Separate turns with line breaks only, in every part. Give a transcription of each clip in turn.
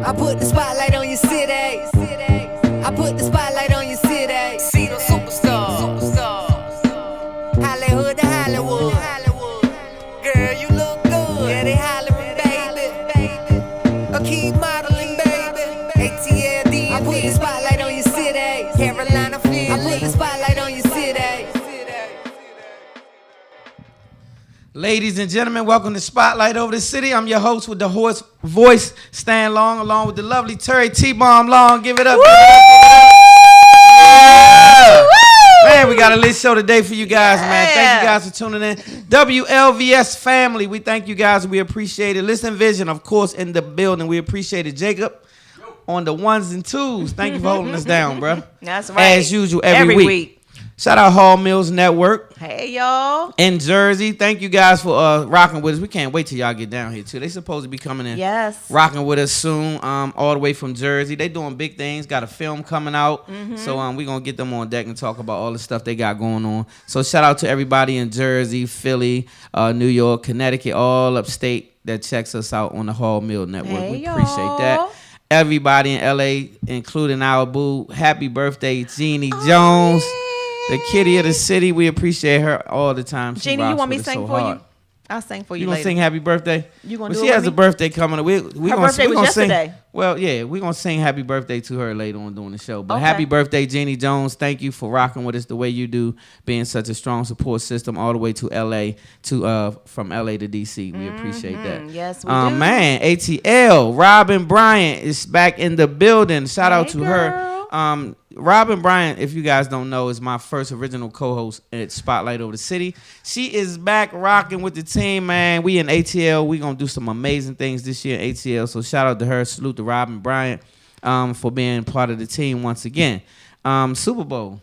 I put the spotlight on your city. I put the spotlight on your city. See the superstars. Hollywood to Hollywood. Girl, you look good. Yeah, they hollering, baby. Keep modeling, baby. ATL, I put the spotlight on your city. Carolina, Philly. I put the spotlight on your city.
Ladies and gentlemen, welcome to Spotlight Over the City. I'm your host with the hoarse voice, Stan Long, along with the lovely Terry T-Bomb Long. Give it up. Give it up. Yeah. Man, we got a lit show today for you guys, man. Thank you guys for tuning in. WLVS family, we thank you guys. We appreciate it. Listen Vision, of course, in the building. We appreciate it. Jacob on the ones and twos. Thank you for holding us down, bro.
That's right.
As usual, every week. Shout out Hall Mills Network.
Hey, y'all.
In Jersey. Thank you guys for rocking with us. We can't wait till y'all get down here, too. They supposed to be coming in.
Yes.
Rocking with us soon, all the way from Jersey. They doing big things. Got a film coming out. Mm-hmm. So we're going to get them on deck and talk about all the stuff they got going on. So shout out to everybody in Jersey, Philly, New York, Connecticut, all upstate that checks us out on the Hall Mill Network.
Hey,
we appreciate that. Everybody in LA, including our boo. Happy birthday, Jeannie Jones.
Yeah.
The kitty of the city, we appreciate her all the time.
Jeannie, you want me to sing for you? I'll sing for you later.
You gonna sing happy birthday?
You gonna do
she
it
has
with
a birthday coming up. Her
birthday was yesterday.
Sing, well, yeah, we're going to sing happy birthday to her later on during the show. But
okay.
Happy birthday, Jeannie Jones. Thank you for rocking with us the way you do, being such a strong support system all the way to L.A., from L.A. to D.C. We appreciate that.
Yes, we do.
Man, ATL, Robin Bryant is back in the building. Shout out to her. Robin Bryant, if you guys don't know, is my first original co-host at Spotlight Over the City. She is back rocking with the team, man. We in ATL. We going to do some amazing things this year in ATL. So shout out to her. Salute to Robin Bryant for being part of the team once again. Super Bowl.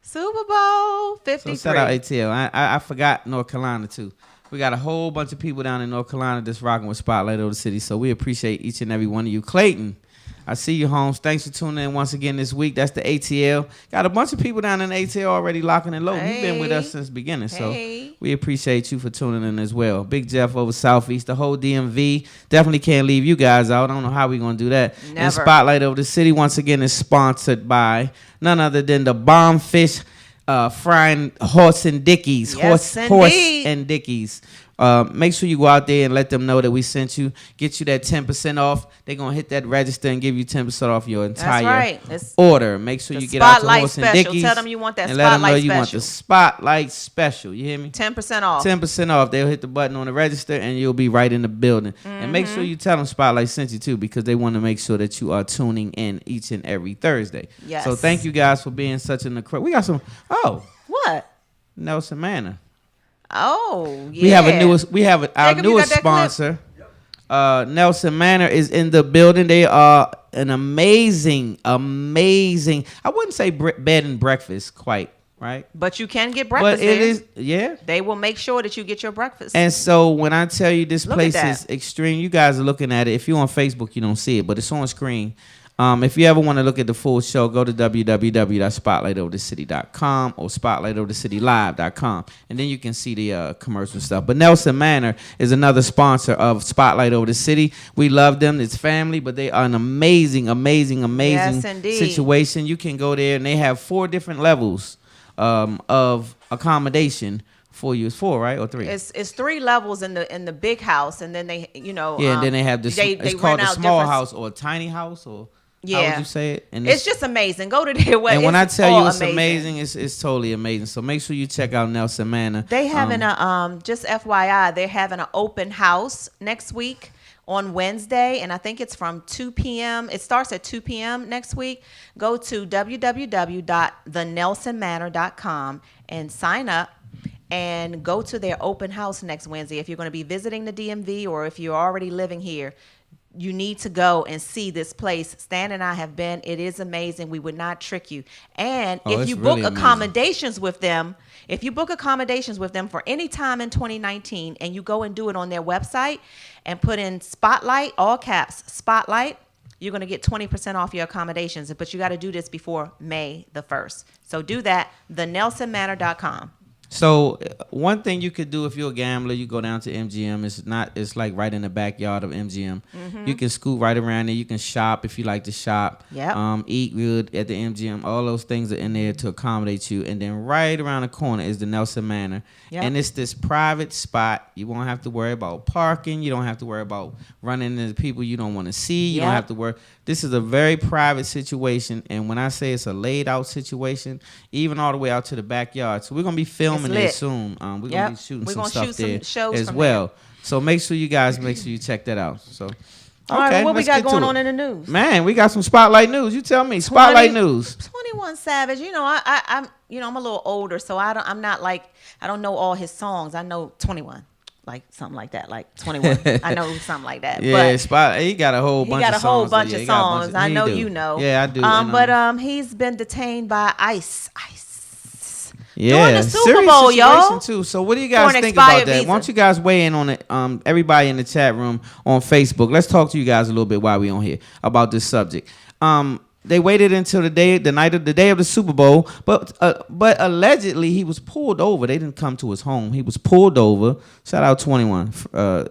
Super Bowl 53.
So shout out ATL. I forgot North Carolina, too. We got a whole bunch of people down in North Carolina that's rocking with Spotlight Over the City. So we appreciate each and every one of you. Clayton. I see you, Holmes. Thanks for tuning in once again this week. That's the ATL. Got a bunch of people down in the ATL already locking and low. You've been with us since the beginning, so we appreciate you for tuning in as well. Big Jeff over Southeast, the whole DMV. Definitely can't leave you guys out. I don't know how we're going to do that.
Never.
And Spotlight Over the City, once again, is sponsored by none other than the Bombfish Frying Horse and Dickies.
Yes,
Horse and Dickies. Make sure you go out there and let them know that we sent you. Get you that 10% off. They're going to hit that register and give you 10% off your entire order. Make sure you get out to Horse and Dickies.
Tell them you want that
and
Spotlight
let them know you
special.
want the Spotlight Special. You hear me?
10% off.
10% off. They'll hit the button on the register and you'll be right in the building. Mm-hmm. And make sure you tell them Spotlight sent you too, because they want to make sure that you are tuning in each and every Thursday.
Yes.
So thank you guys for being such an incredible. We got some.
What?
Nelson Manor.
Oh, yeah.
We have our newest sponsor. Nelson Manor is in the building. They are an amazing. I wouldn't say bed and breakfast quite, right?
But you can get breakfast.
But it is, yeah.
They will make sure that you get your breakfast.
And so when I tell you this place is extreme, you guys are looking at it. If you're on Facebook, you don't see it, but it's on screen. If you ever want to look at the full show, go to www.spotlightoverthecity.com or spotlightoverthecitylive.com, and then you can see the commercial stuff. But Nelson Manor is another sponsor of Spotlight Over the City. We love them. It's family, but they are an amazing situation. You can go there, and they have 4 different levels of accommodation for you. It's 4, right, or 3?
It's 3 levels in the big house, and then they,
and then they have this. It's called a small house or a tiny house, or how would you say it? And
it's just amazing. Go to their website.
And when I tell you it's amazing, it's totally amazing. So make sure you check out Nelson Manor.
They having just FYI, they're having an open house next week on Wednesday, and I think it's from 2 p.m. It starts at 2 p.m. next week. Go to www.thenelsonmanor.com and sign up. And go to their open house next Wednesday. If you're going to be visiting the DMV or if you're already living here, you need to go and see this place. Stan and I have been. It is amazing. We would not trick you. And if you book accommodations with them, for any time in 2019, and you go and do it on their website and put in Spotlight, all caps, Spotlight, you're going to get 20% off your accommodations. But you got to do this before May the 1st. So do that, thenelsonmanor.com.
So one thing you could do if you're a gambler, you go down to MGM. It's like right in the backyard of MGM. You can scoot right around there. You can shop if you like to shop.
Yep.
Eat good at the MGM. All those things are in there to accommodate you. And then right around the corner is the Nelson Manor.
Yep.
And it's this private spot. You won't have to worry about parking. You don't have to worry about running into people you don't want to see. You don't
Yep.
have to worry. This is a very private situation. And when I say it's a laid out situation, even all the way out to the backyard. So we're going to be filming there
lit.
soon. We're
Yep.
gonna be shooting
We're
some
gonna
stuff
shoot some
there
shows
as
from
well. So make sure you check that out. So
All right,
okay,
what we
let's
got
get to
going
it.
on in the news?
Man, we got some spotlight news. You tell me, spotlight news.
21 Savage. You know, I'm I'm a little older, so I'm not like I don't know all his songs. I know 21. Like something like that, like 21. I know something like that.
Yeah,
but
he got a whole bunch of songs.
he got a whole bunch
Yeah,
of
he got a bunch
songs. I know
he do.
you know.
Yeah, I do.
But he's been detained by ICE.
Yeah,
During the Super
serious
Bowl,
situation
y'all.
too. So what do you guys
For an
think about
expired
that?
visa.
Why don't you guys weigh in on it? Everybody in the chat room on Facebook. Let's talk to you guys a little bit while we on here about this subject. They waited until the day of the Super Bowl, but allegedly he was pulled over. They didn't come to his home. He was pulled over. Shout out 21.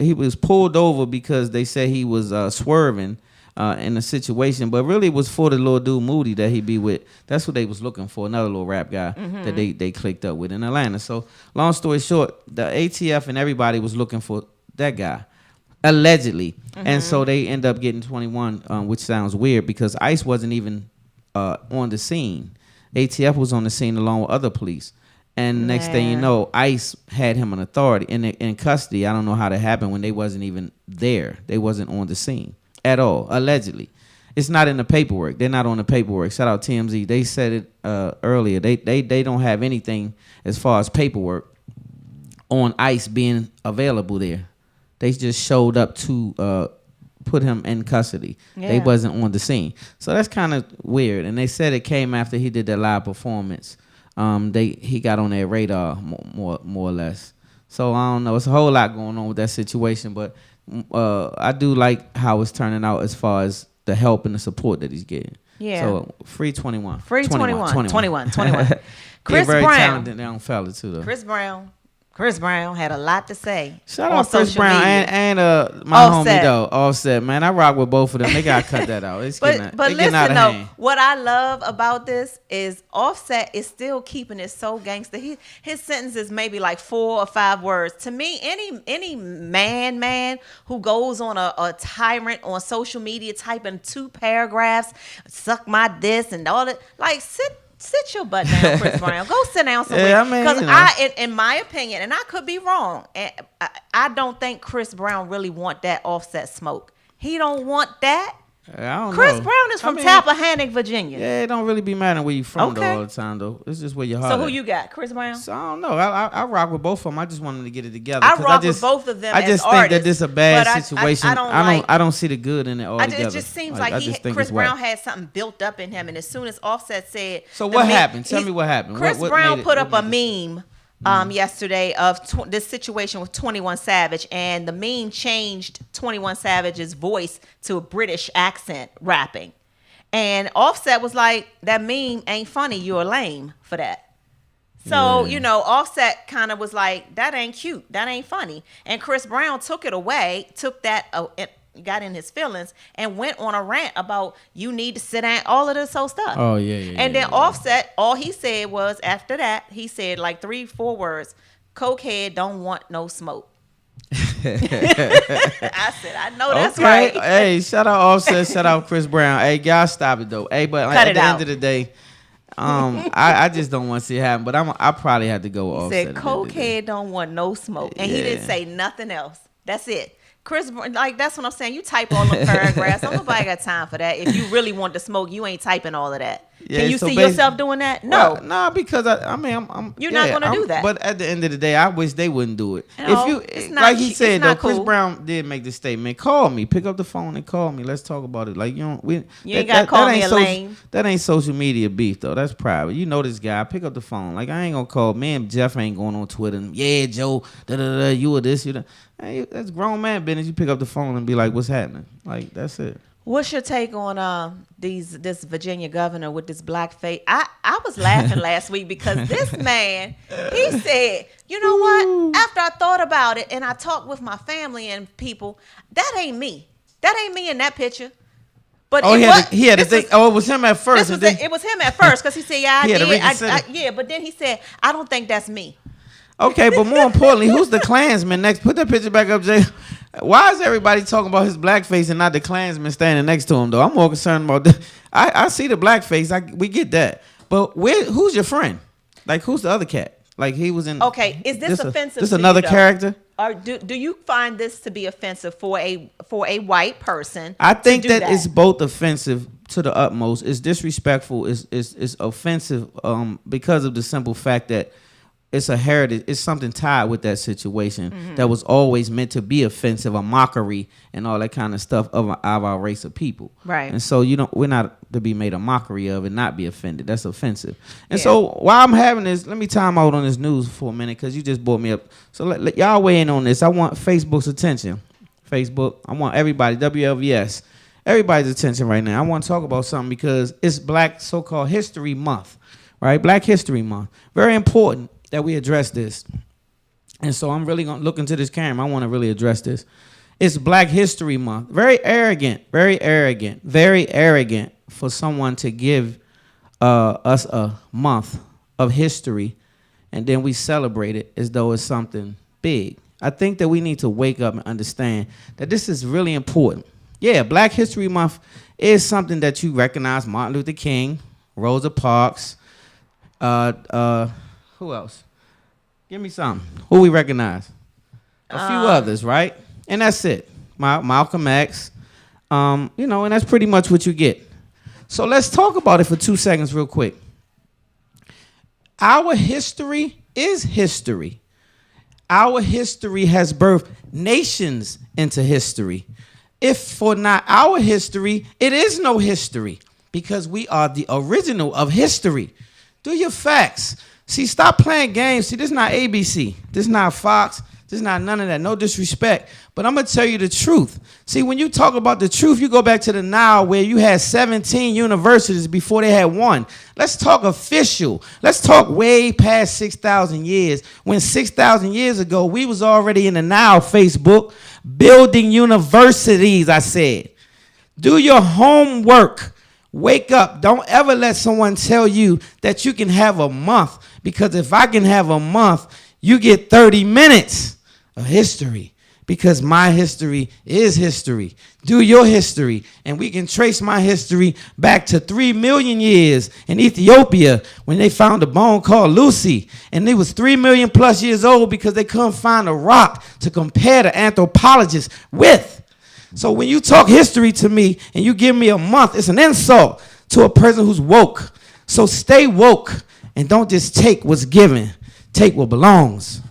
He was pulled over because they said he was swerving in a situation, but really it was for the little dude Moody that he be with. That's what they was looking for, another little rap guy that they clicked up with in Atlanta. So long story short, the ATF and everybody was looking for that guy. Allegedly. And so they end up getting 21, which sounds weird because ICE wasn't even on the scene. ATF was on the scene along with other police. And next thing you know, ICE had him in custody. I don't know how that happened when they wasn't even there. They wasn't on the scene at all, allegedly. It's not in the paperwork. They're not on the paperwork. Shout out TMZ. They said it earlier. They don't have anything as far as paperwork on ICE being available there. They just showed up to put him in custody.
Yeah.
They wasn't on the scene. So that's kind of weird. And they said it came after he did that live performance. He got on their radar more or less. So I don't know. It's a whole lot going on with that situation. But I do like how it's turning out as far as the help and the support that he's getting.
Yeah.
So free 21.
Free 21. 21.
Chris
Brown.
very talented young fella too though.
Chris Brown had a lot to say.
Shout
on
out Chris
social
Brown
media.
and my
Offset.
homie though, Offset. Man, I rock with both of them. They gotta cut that out. It's
But
getting
listen
out of
though,
hand.
what I love about this is Offset is still keeping it so gangster. His sentence is maybe like 4 or 5 words. To me, any man who goes on a tyrant on social media typing 2 paragraphs, suck my this and all that, like sit your butt down, Chris Brown. Go sit down somewhere.
Yeah, I mean,
Because
you know.
in my opinion, and I could be wrong, and I don't think Chris Brown really want that Offset smoke. He don't want that.
I don't
Chris
know.
Brown is from
I mean,
Tappahannock, Virginia.
Yeah, it don't really be mattering where you from though
Okay.
all the time though. It's just where your heart.
So who
at.
you got? Chris Brown?
So I don't know. I rock with both of them. I just want them to get it together.
I
'cause
rock with both of them
I
as
just think
artists,
that this is a bad
but
situation.
I don't
see the good in it altogether.
It just seems
I
like
just think
Chris
it's whack.
Brown had something built up in him, and as soon as Offset said,
So what happened? Tell me what happened.
Chris
What
Brown
made it-
put
what
up a
made
meme yesterday of this situation with 21 Savage, and the meme changed 21 Savage's voice to a British accent rapping. And Offset was like, that meme ain't funny, you're lame for that. So, Offset kind of was like, that ain't cute, that ain't funny. And Chris Brown took it away, took that, got in his feelings, and went on a rant about you need to sit down, all of this whole stuff.
Oh, yeah.
And then Offset, all he said was, after that, he said like 3-4 words, cokehead don't want no smoke. I said, I know that's right.
Hey, shout out Offset, shout out Chris Brown. Hey, y'all stop it though. Hey, but
Cut
at
it
the
out.
end of the day, I just don't want to see it happen. But I probably have to go with
He
Offset.
said,
at the end of the day.
cokehead don't want no smoke. And he didn't
Yeah.
say nothing else. That's it. Chris, like, that's what I'm saying. You type all the paragraphs. Don't nobody got time for that. If you really want to smoke, you ain't typing all of that.
Yeah,
Can you
so
see
basi-
yourself doing that? No.
No, because I'm
You're not gonna do that.
But at the end of the day, I wish they wouldn't do it.
No,
If
it's
you
not
like he
it's
said though,
not
Chris
cool.
Brown did make the statement. Call me, pick up the phone and call me. Let's talk about it. Like
You ain't gotta call me a lame.
That ain't social media beef though. That's private. You know this guy. Pick up the phone. Like I ain't gonna call. Me and Jeff ain't going on Twitter. And, yeah, Joe. You or this. You that. Hey, that's grown man business. You pick up the phone and be like, "What's happening?" Like that's it.
What's your take on this Virginia governor with this black face? I was laughing last week because this man, he said, you know what? After I thought about it and I talked with my family and people, that ain't me. That ain't me in that picture. But
he had to think. It was him at first.
It was him at first because he said, yeah, I did.
Yeah,
but then he said, I don't think that's me.
Okay, but more importantly, who's the Klansman next? Put that picture back up, Jay. Why is everybody talking about his blackface and not the Klansman standing next to him, though? I'm more concerned about that. I see the blackface. We get that. But who's your friend? Like, who's the other cat? Like, he was in...
Okay, is this offensive
This another character?
Or do you find this to be offensive for a white person?
I think that it's both offensive to the utmost. It's disrespectful. It's offensive because of the simple fact that it's a heritage. It's something tied with that situation that was always meant to be offensive, a mockery, and all that kind of stuff of our race of people.
Right.
And so we're not to be made a mockery of and not be offended. That's offensive. And so while I'm having this, let me time out on this news for a minute because you just brought me up. So let y'all weigh in on this. I want Facebook's attention. Facebook. I want everybody. WLVS. Everybody's attention right now. I want to talk about something because it's Black so-called History Month, right? Black History Month. Very important that we address this. And so I'm really going to look into this camera. I want to really address this. It's Black History Month. Very arrogant for someone to give us a month of history and then we celebrate it as though it's something big. I think that we need to wake up and understand that this is really important. Yeah, Black History Month is something that you recognize. Martin Luther King, Rosa Parks, who else? Give me something. Who we recognize? A few others, right? And that's it. Malcolm X. And that's pretty much what you get. So let's talk about it for 2 seconds real quick. Our history is history. Our history has birthed nations into history. If for not our history, it is no history because we are the original of history. Do your facts. See, stop playing games. See, this is not ABC. This is not Fox. This is not none of that. No disrespect. But I'm going to tell you the truth. See, when you talk about the truth, you go back to the Nile where you had 17 universities before they had one. Let's talk official. Let's talk way past 6,000 years. When 6,000 years ago, we was already in the Nile, Facebook, building universities, I said. Do your homework. Wake up. Don't ever let someone tell you that you can have a month. Because if I can have a month, you get 30 minutes of history. Because my history is history. Do your history. And we can trace my history back to 3 million years in Ethiopia when they found a bone called Lucy. And it was 3 million plus years old because they couldn't find a rock to compare the anthropologists with. So when you talk history to me and you give me a month, it's an insult to a person who's woke. So stay woke and don't just take what's given. Take what belongs.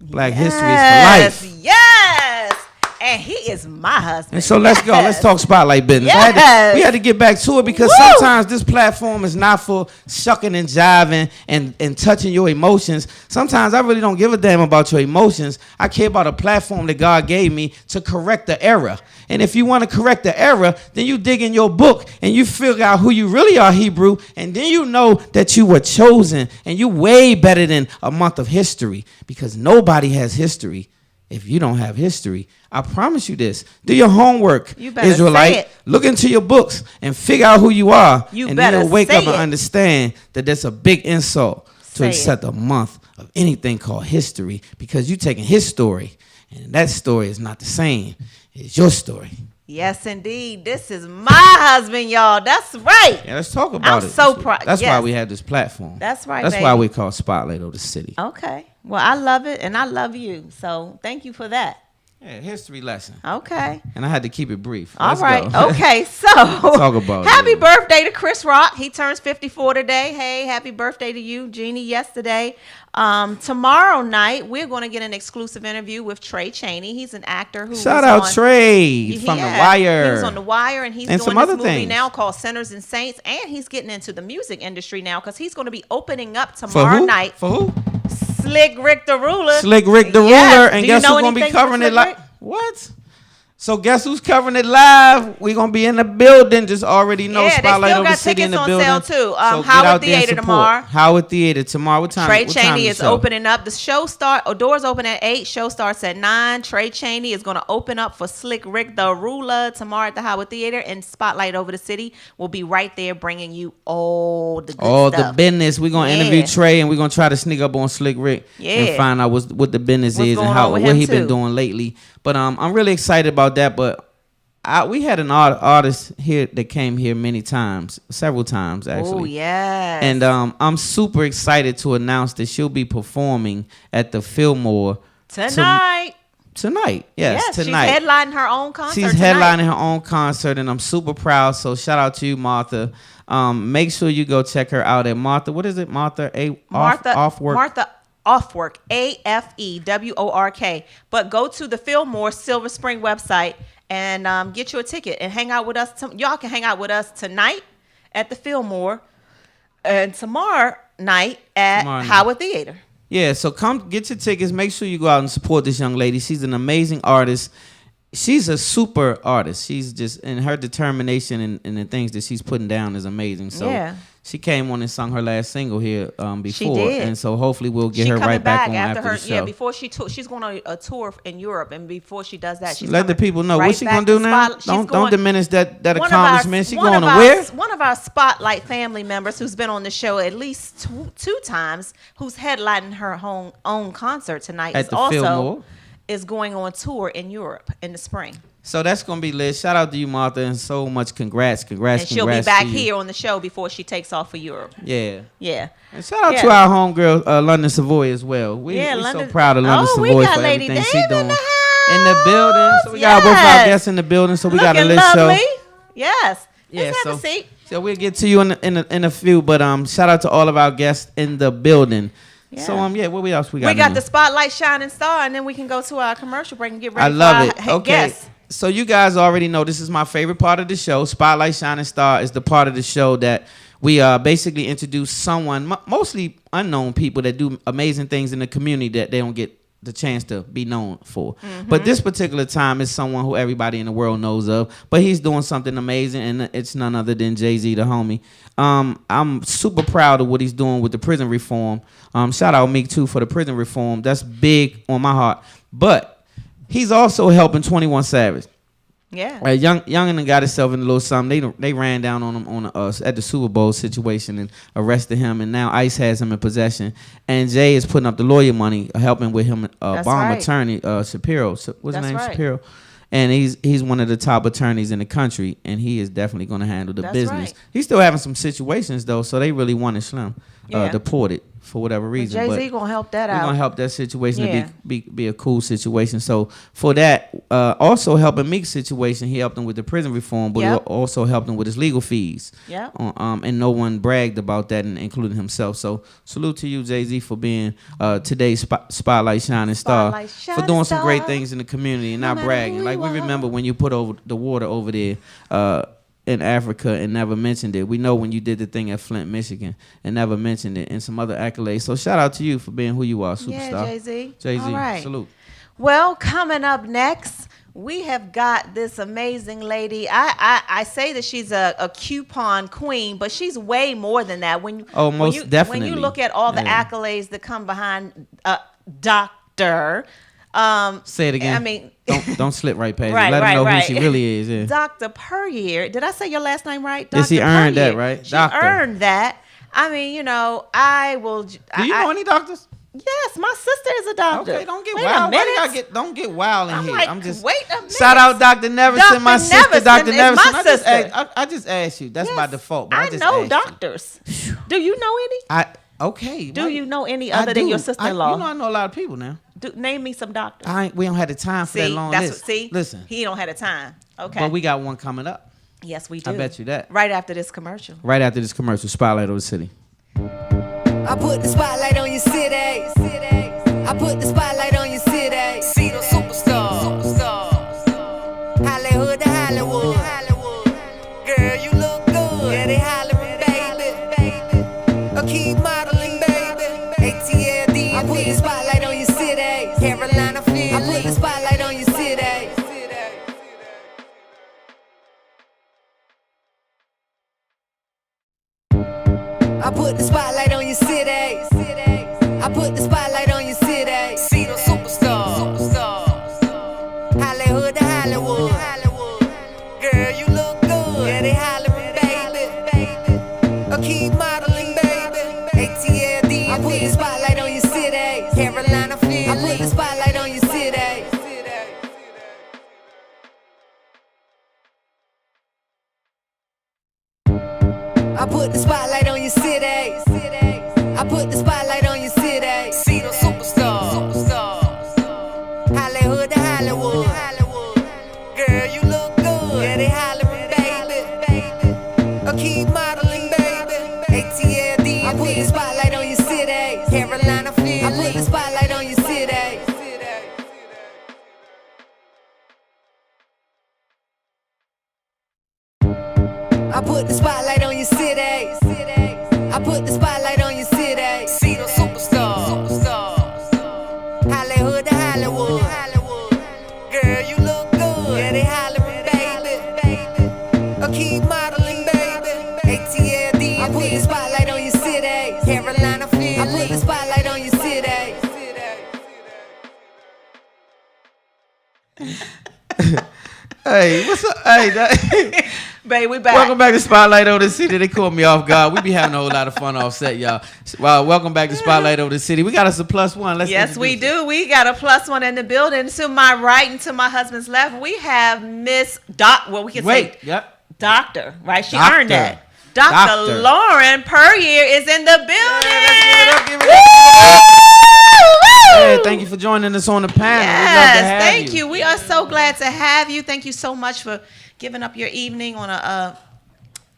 Black history is for life.
Yes. And he is my husband.
And so let's go. Let's talk spotlight business.
Yes.
We had to get back to it because sometimes this platform is not for shucking and jiving and touching your emotions. Sometimes I really don't give a damn about your emotions. I care about a platform that God gave me to correct the error. And if you want to correct the error, then you dig in your book and you figure out who you really are, Hebrew, and then you know that you were chosen and you way better than a month of history because nobody has history if you don't have history. I promise you this. Do your homework,
you better
Israelite.
say it.
Look into your books and figure out who you are.
And
then you'll wake up and
it.
understand that that's a big insult to
Say
accept a month of anything called history because you're taking his story. And that story is not the same. It's your story.
Yes, indeed. This is my husband, y'all. That's right.
Yeah, let's talk about it.
I'm so proud.
That's why we have this platform.
That's right,
That's
baby.
why we call Spotlight of the City.
Okay. Well, I love it, and I love you. So thank you for that.
Yeah, history lesson.
Okay.
And I had to keep it brief.
All
Let's
right.
go.
Okay. So
talk about
happy
it.
birthday to Chris Rock. He turns 54 today. Hey, happy birthday to you, Jeannie, yesterday. Tomorrow night, we're going to get an exclusive interview with Trey Chaney. He's an actor who
Shout out Trey from The Wire.
He was on The Wire, and he's
and
doing
some
this
other
movie
things.
now called Sinners and Saints, and he's getting into the music industry now because he's going to be opening up
For
tomorrow
who?
night.
For who?
Slick Rick the Ruler.
Slick Rick the
Yes.
Ruler. And
Do you
guess
know
who's going to be
anything from
covering it
Slick
like...
Rick?
What? So guess who's covering it live? We're gonna be in the building. Just already know.
Yeah,
Spotlight
they still
over the
got
city in
tickets
the
on
building.
sale too.
So get
Howard
out there and
Theater
support.
tomorrow.
Howard Theater tomorrow. What time?
Trey
what time
Chaney is
the show?
opening up. The show doors open at 8. Show starts at 9. Trey Chaney is going to open up for Slick Rick the Ruler tomorrow at the Howard Theater, and Spotlight Over the City will be right there bringing you all the good stuff.
The business. We're gonna interview Trey, and we're gonna try to sneak up on Slick Rick and find out what the business
What's
is and
going on with
what
him
he been
too.
doing lately. But I'm really excited about that. But we had an artist here that came here several times actually.
Oh yes.
And I'm super excited to announce that she'll be performing at the Fillmore
tonight.
Tonight, yes, tonight.
She's headlining her own concert.
She's headlining her own concert, and I'm super proud. So shout out to you, Martha. Make sure you go check her out at Martha. What is it, Martha? Offwork.
Martha Offwork. AFEWORK. But go to the Fillmore Silver Spring website and get you a ticket and hang out with us. Y'all can hang out with us tonight at the Fillmore and tomorrow night at Howard Theater.
Yeah, so come get your tickets. Make sure you go out and support this young lady. She's an amazing artist. She's a super artist. She's just, and her determination and the things that she's putting down is amazing. So she came on and sung her last single here before.
She did.
And so hopefully we'll get her right back on after the show.
Yeah, before she's going on a tour in Europe, and before she does that, she's
let the people know
right
what she's going to do now. Don't diminish that accomplishment. She's going to where?
One of our Spotlight family members who's been on the show at least two times, who's headlining her own concert tonight,
at the Fillmore.
Is going on tour in Europe in the spring.
So that's going to be lit. Shout out to you, Martha, and so much congrats.
And she'll be back here on the show before she takes off for Europe.
Yeah.
Yeah.
And shout out to our homegirl, London Savoy, as well. We're so proud of London Savoy for everything she's doing. In the building. So we got both our guests in the building, so we got a lit show.
Yes.
Yeah,
Let's have a seat.
So we'll get to you in a few, but shout out to all of our guests in the building.
Yeah.
So what else we got?
We got the Spotlight Shining Star, and then we can go to our commercial break and get ready.
I love
for
it.
our
Okay.
guests.
So you guys already know this is my favorite part of the show. Spotlight Shining Star is the part of the show that we basically introduce someone, mostly unknown people that do amazing things in the community that they don't get the chance to be known for.
Mm-hmm.
But this particular time is someone who everybody in the world knows of, but he's doing something amazing, and it's none other than Jay-Z, the homie. I'm super proud of what he's doing with the prison reform. Shout out Meek too for the prison reform. That's big on my heart. But he's also helping 21 Savage.
Yeah.
Youngin got himself in a little something. They ran down on him at the Super Bowl situation and arrested him, and now ICE has him in possession. And Jay is putting up the lawyer money, helping with him. Bomb attorney Shapiro. What's his name?
Right.
Shapiro. And he's one of the top attorneys in the country, and he is definitely going to handle the business.
Right.
He's still having some situations though, so they really wanted Slim deported for whatever reason.
Jay-Z gonna help that out.
We're gonna help that situation to be a cool situation. So for that, also helping Meek's situation, he helped him with the prison reform, but he also helped him with his legal fees.
Yeah.
And no one bragged about that, including himself. So salute to you, Jay-Z, for being today's Spotlight Shining Star, for doing some great things in the community and not bragging. Like we remember when you put over the water over there. In Africa and never mentioned it. We know when you did the thing at Flint, Michigan, and never mentioned it, and some other accolades. So shout out to you for being who you are, superstar.
Yeah, Jay-Z.
Jay-Z,
all right.
salute.
Well, coming up next, we have got this amazing lady. I say that she's a coupon queen, but she's way more than that.
Definitely.
When you look at all the accolades that come behind Dr.
Say it again.
I mean,
don't slip right past it. Let her know who she really is. Yeah.
Dr. Puryear. Did I say your last name right?
Yes, she earned that, right?
She earned that. I mean, I will. Do
you know any doctors?
Yes, my sister is a doctor.
Okay, don't get wild. Don't get wild in here.
Like,
I'm just
wait a minute.
Shout out Dr. Neverson, my sister, Dr. Neverson.
My sister.
I just asked you. That's by default. But
I
just
know
asked
doctors. Do you know any?
Okay.
Do you know any other than your sister-in-law?
I know a lot of people now.
Name me some doctors.
We don't have the time for that long list.
Listen, he don't have the time. Okay.
But we got one coming up.
Yes, we do.
I bet you that.
Right after this commercial.
Spotlight over the city.
I put the spotlight on your city. I put the spotlight on your city. See the superstars. Hollywood to Hollywood. Girl, you look good. Yeah, they hollering, baby. Keep modeling, baby. ATL, I put the spotlight on your city. Carolina, Philly. I put the spotlight on your city. I put the spotlight on your city. I put the spotlight on your city. See the superstars. Hollywood to Hollywood. Girl, you look good. Yeah, they hollering, baby. I keep modeling, baby. ATLD. I put the spotlight on your city. Carolina, Philly. I put the spotlight on your city. I put the spotlight on your city. I put the spotlight on your city. See the superstars. Hollywood to Hollywood. Girl, you look good. Yeah, they hollering, baby. I keep modeling, baby. ATLD. I put the spotlight on your city. Carolina, Philly. I put the spotlight on your city. I put the spotlight on your city. I put the spotlight on your city. See the superstars. Hollywood to Hollywood. Girl, you look good. Yeah, they hollering, baby. I keep modeling, baby. ATLD. I put the spotlight on your city. Carolina, Philly. I put the spotlight on your city.
Hey, what's up? Hey,
Babe, we back.
welcome back to Spotlight Over the City. They caught me off guard. We be having a whole lot of fun off set, y'all. Well, welcome back to Spotlight Over the City. We got us a +1. Let's
Yes, we
introduce
do. We got a +1 in the building. To my right and to my husband's left, we have Miss Doc. Well, we can say
Yep.
Doctor, right? She
Doctor.
earned that. Dr.
Doctor.
Lauren Puryear is in the building.
Yeah, let's give it up. Hey, thank you for joining us on the panel. We'd love to
Yes,
have
thank you. We are so glad to have you. Thank you so much for giving up your evening on a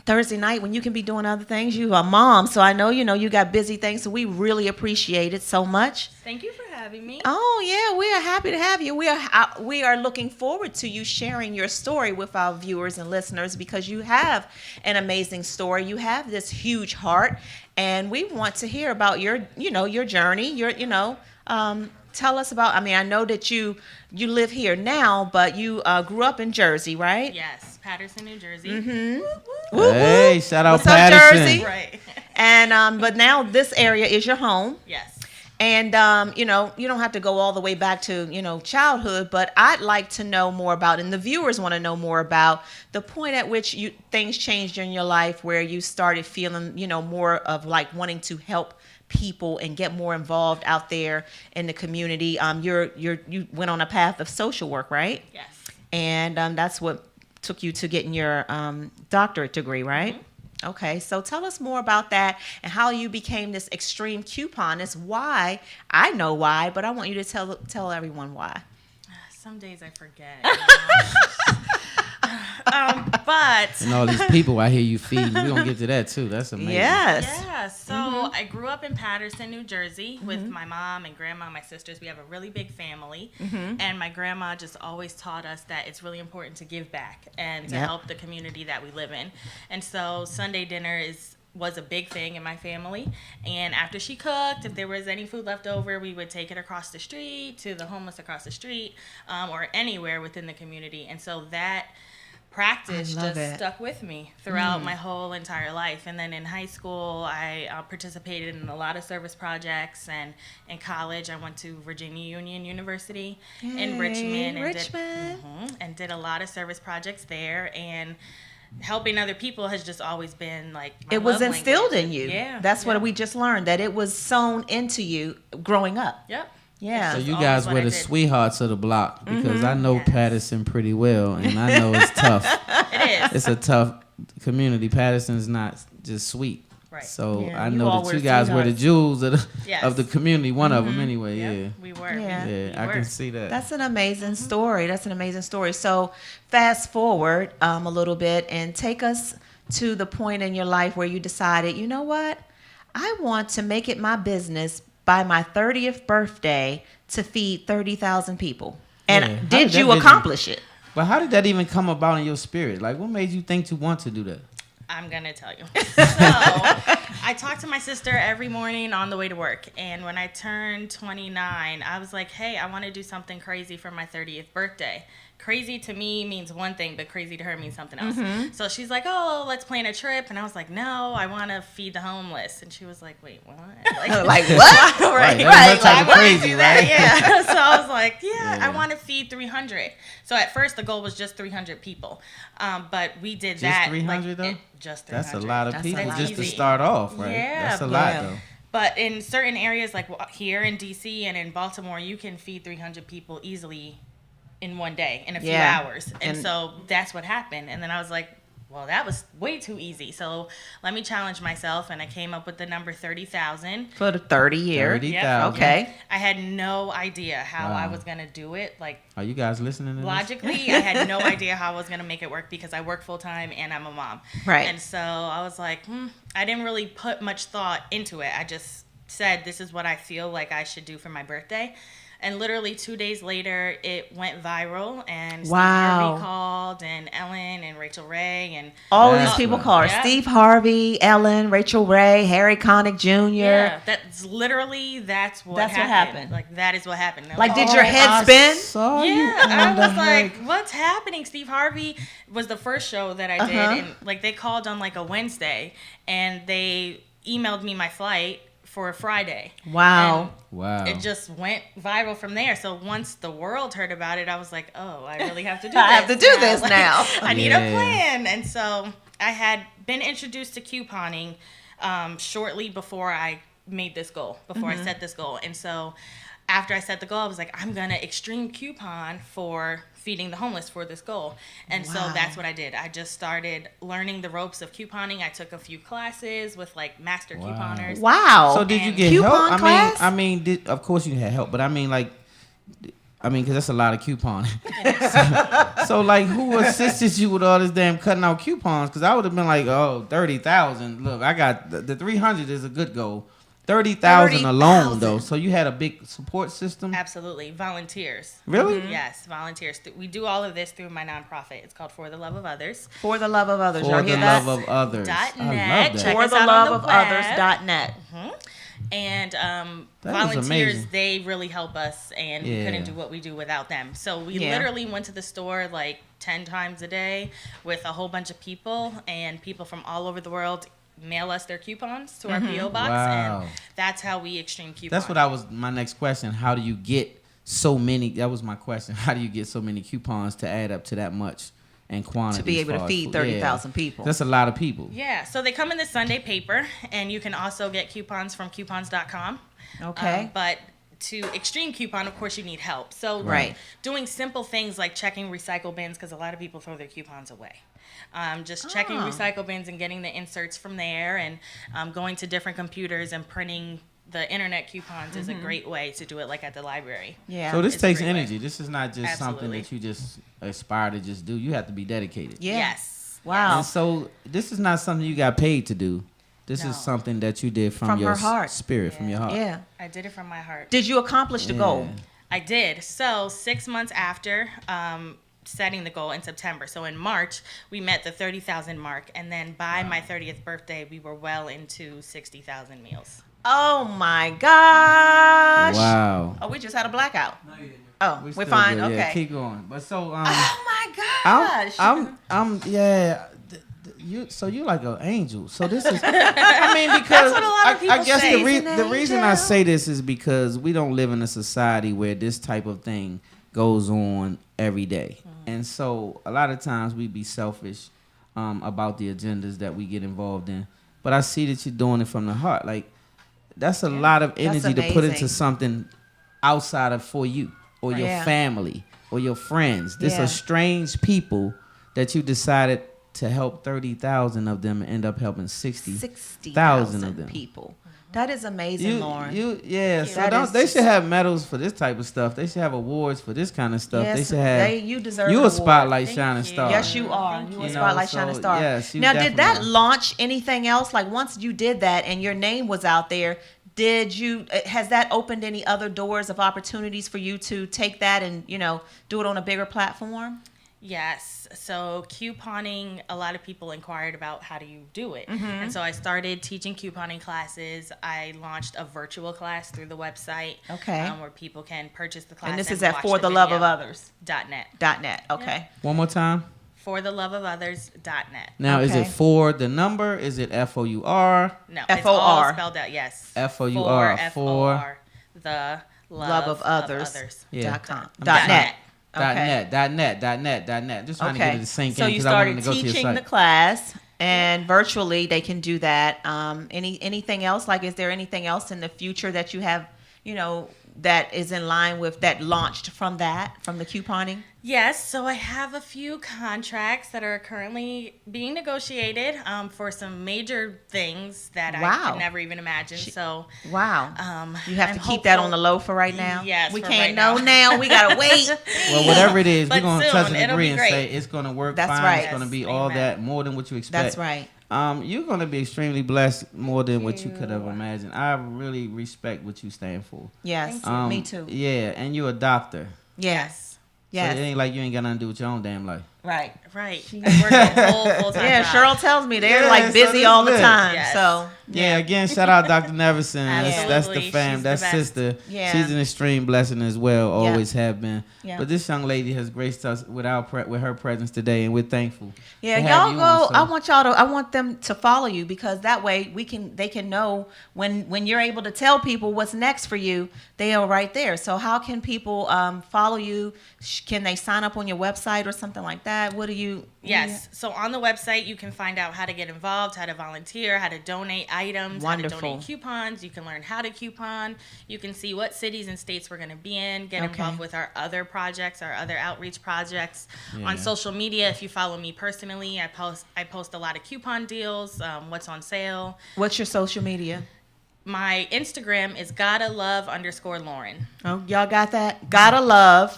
Thursday night when you can be doing other things. You are a mom, so I know you got busy things, so we really appreciate it so much.
Thank you for having me.
Oh yeah, we are happy to have you. We are looking forward to you sharing your story with our viewers and listeners because you have an amazing story. You have this huge heart, and we want to hear about your journey. Tell us about. I mean, I know that you live here now, but you grew up in Jersey, right?
Yes, Patterson, New Jersey.
Mm-hmm.
Hey, shout out
What's up,
Patterson.
Jersey?
Right.
And but now this area is your home.
Yes.
And you don't have to go all the way back to childhood, but I'd like to know more about, and the viewers want to know more about the point at which things changed in your life, where you started feeling more of like wanting to help people and get more involved out there in the community. You went on a path of social work, right?
Yes.
And that's what took you to getting your doctorate degree, right? Mm-hmm. Okay, so tell us more about that and how you became this extreme couponist. Why? I know why, but I want you to tell everyone why.
Some days I forget. But
And all these people I hear you feeding. We're going to get to that too. That's amazing.
Yes.
yeah, so I grew up in Patterson, New Jersey with my mom and grandma and my sisters. We have a really big family. And my grandma just always taught us that it's really important to give back and to help the community that we live in. And so Sunday dinner was a big thing in my family, and after she cooked, if there was any food left over, we would take it across the street to the homeless across the street, or anywhere within the community. And so that practice just stuck with me throughout my whole entire life. And then in high school, I participated in a lot of service projects, and in college I went to Virginia Union University in Richmond and did a lot of service projects there. And helping other people has just always been like my
it was
love
instilled
language.
in you.
Yeah,
That's what we just learned, that it was sown into you growing up.
Yep.
Yeah.
So you
always
guys
what
were
I
the
did.
sweethearts of the block because I know
Yes.
Patterson pretty well, and I know it's tough.
It is.
It's a tough community. Patterson's not just sweet.
Right.
So
Yeah,
I
you
know
all
that
were
you guys were the
sweethearts.
jewels of the,
Yes.
of the community. One of them, anyway.
Yep, we were.
Yeah.
Yeah, I
were.
can see that.
That's an amazing story. That's an amazing story. So fast forward a little bit and take us to the point in your life where you decided, you know what? I want to make it my business by my 30th birthday to feed 30,000 people. And
Yeah. How
did
did
you
that
accomplish it?
But how did that even come about in your spirit? Like, what made you think to want to do that?
I'm going to tell you. So, I talk to my sister every morning on the way to work. And when I turned 29, I was like, hey, I want to do something crazy for my 30th birthday. crazy to me means one thing, but crazy to her means something else. So she's like, oh, let's plan a trip. And I was like, no, I want to feed the homeless. And she was like, wait, what?
Like what?
Right.
Right.
Type of crazy, right?
Yeah. So I was like, yeah, I want to feed 300. So at first the goal was just 300 people. But we did
Just
that.
300 though?
Just 300.
That's a lot of people
lot.
just to
Easy.
start off, right?
Yeah,
That's a lot though.
But in certain areas, like here in DC and in Baltimore, you can feed 300 people easily in one day, in a few hours. And so that's what happened. And then I was like, well, that was way too easy. So let me challenge myself. And I came up with the number 30,000.
For the 30 years.
30,000.
Okay.
I had no idea how I was going to do it. Like,
Are you guys listening to this?
logically, I had no idea how I was going to make it work because I work full time and I'm a mom.
Right.
And so I was like, I didn't really put much thought into it. I just said, this is what I feel like I should do for my birthday. And literally 2 days later, it went viral, and Steve Harvey called, and Ellen, and Rachel Ray, and
all these people called her.
Yeah.
Steve Harvey, Ellen, Rachel Ray, Harry Connick Jr.
Yeah, that's what happened. Like, that is what happened.
Like, did your head spin?
I was like, what's happening? Steve Harvey was the first show that I did, and like they called on like a Wednesday, and they emailed me my flight for a Friday.
Wow.
And
Wow.
it just went viral from there. So once the world heard about it, I was like, oh, I really have to do this.
I have to do this
Like,
now.
I need a plan. And so I had been introduced to couponing shortly before I made this goal, before I set this goal. And so after I set the goal, I was like, I'm going to extreme coupon for feeding the homeless for this goal. And so that's what I did. I just started learning the ropes of couponing. I took a few classes with like master couponers.
Wow.
So did you
And
get
coupon
help?
class?
I mean, of course you had help, but because that's a lot of couponing. So like, who assisted you with all this damn cutting out coupons? Because I would have been like, 30,000. Look, I got the 300 is a good goal. 30,000 alone though. So you had a big support system.
Absolutely. Volunteers.
Really?
Yes, volunteers. We do all of this through my nonprofit. It's called For the Love of Others.
For the love of others.
For
Y'all
the
hear that?
love of others.
.net.
I love that.
Check
For
us
the
out
love
on
of
the web.
others.net.
And
That is
volunteers,
amazing.
they really help us, and we couldn't do what we do without them. So we literally went to the store like 10 times a day with a whole bunch of people, and people from all over the world mail us their coupons to our P.O. box,
Wow.
and that's how we extreme coupon.
That's my next question. How do you get so many? That was my question. How do you get so many coupons to add up to that much in quantity?
To be able to feed 30,000 people.
That's a lot of people.
Yeah, so they come in the Sunday paper, and you can also get coupons from coupons.com.
Okay.
But to extreme coupon, of course, you need help. So
Right.
doing simple things like checking recycle bins, because a lot of people throw their coupons away. Just checking recycle bins and getting the inserts from there, and going to different computers and printing the internet coupons is a great way to do it, like at the library.
Yeah.
So this
It's a
takes
great way.
energy. This is not just something
Absolutely.
that you just aspire to just do. You have to be dedicated.
Yeah.
Yes.
Wow.
And so this is not something you got paid to do. This
No.
is something that you did from
From
your
her heart.
spirit, from your heart.
Yeah.
I did it from my heart.
Did you accomplish the goal?
I did. So 6 months after setting the goal in September, so in March, we met the 30,000 mark. And then by my 30th birthday, we were well into 60,000 meals.
Oh my gosh.
Wow.
Oh, we just had a blackout. Oh, we're
still
fine.
good. Yeah,
Okay.
keep going. But so
Oh my gosh.
you're like an angel. So this is I mean, because
That's what a lot of
I
people
guess
say.
the reason I say this is because we don't live in a society where this type of thing goes on every day. And so a lot of times we be selfish about the agendas that we get involved in. But I see that you're doing it from the heart. Like, that's a lot of energy to put
amazing.
into something outside of for you or your
Yeah.
family or your friends. This
Yeah.
are strange people that you decided to help 30,000 of them and end up helping 60,000 of them.
people. That is amazing, Lauren.
So
That
they
is
should have medals for this type of stuff. They should have awards for this kind of stuff.
Yes,
they should have.
you deserve
You
an
a
award.
spotlight
Thank
shining
you.
star.
Yes, you are.
Thank
You
you.
a
You
spotlight
know,
shining
so,
star.
yes, you
now, did that
definitely-
launch anything else? Like once you did that and your name was out there, has that opened any other doors of opportunities for you to take that and do it on a bigger platform?
Yes. So couponing, a lot of people inquired about how do you do it. And so I started teaching couponing classes. I launched a virtual class through the website.
Okay.
Where people can purchase the class.
And this is
watch
at For the Love of Others.
.net.
.net. Okay.
Yeah.
One more time.
ForTheLoveOfOthers.net.
Now, is
Okay.
it for the number? Is it FOUR?
No,
F-O-R.
it's all spelled out. Yes.
FOUR.
For the
Love of Others.
Yeah.
.com.
Dot
.net.
.net. Just trying to get it to sink
So
in
you
because I wanted to
started
go to your
teaching the
site.
class, and virtually they can do that. Anything else? Like, is there anything else in the future that you have, that is in line with that launched from the couponing?
Yes, so I have a few contracts that are currently being negotiated for some major things that I
Wow.
could never even imagine. So,
Wow. You have
I'm
to keep that
hopeful.
on the low for right now?
Yes,
We
for
can't
right
know
now.
now. We got to wait.
Well, whatever it is, we're
But
going to
soon,
touch and
it'll
agree
be
and
great.
say it's going to work
That's
fine.
right.
It's going to be
Yes,
all
amen.
that, more than what you expect.
That's right.
You're going to be extremely blessed more than what you could have imagined. I really respect what you stand for.
Yes.
Thank
Me too.
Yeah, and you're a doctor.
Yes.
So it
Yes.
ain't like you ain't got nothing to do with your own damn life.
Right.
right. I work a whole full-time
Yeah,
job.
Cheryl tells me they're
Yeah,
like
so
busy
this
all the
lit.
time.
Yes.
So
Yeah, again, shout out Dr. Neverson. That's the
Absolutely.
fam.
She's
That's
the best.
sister.
Yeah.
She's an extreme blessing as well.
Yeah.
Always have been.
Yeah.
But this young lady has graced us with her presence today, and we're thankful.
yeah,
to have
y'all
you
go.
on, so-
I want them to follow you, because that way they can know when you're able to tell people what's next for you. They are right there. So how can people follow you? Can they sign up on your website or something like that? What do you?
Yes. So on the website, you can find out how to get involved, how to volunteer, how to donate items, how to
Wonderful.
donate coupons. You can learn how to coupon. You can see what cities and states we're going to be in, get
Okay.
involved with our other projects, our other outreach projects.
Yeah.
On social media, if you follow me personally, I post a lot of coupon deals, what's on sale.
What's your social media?
My Instagram is gotta_love_Lauren.
Oh, y'all got that? Gotta love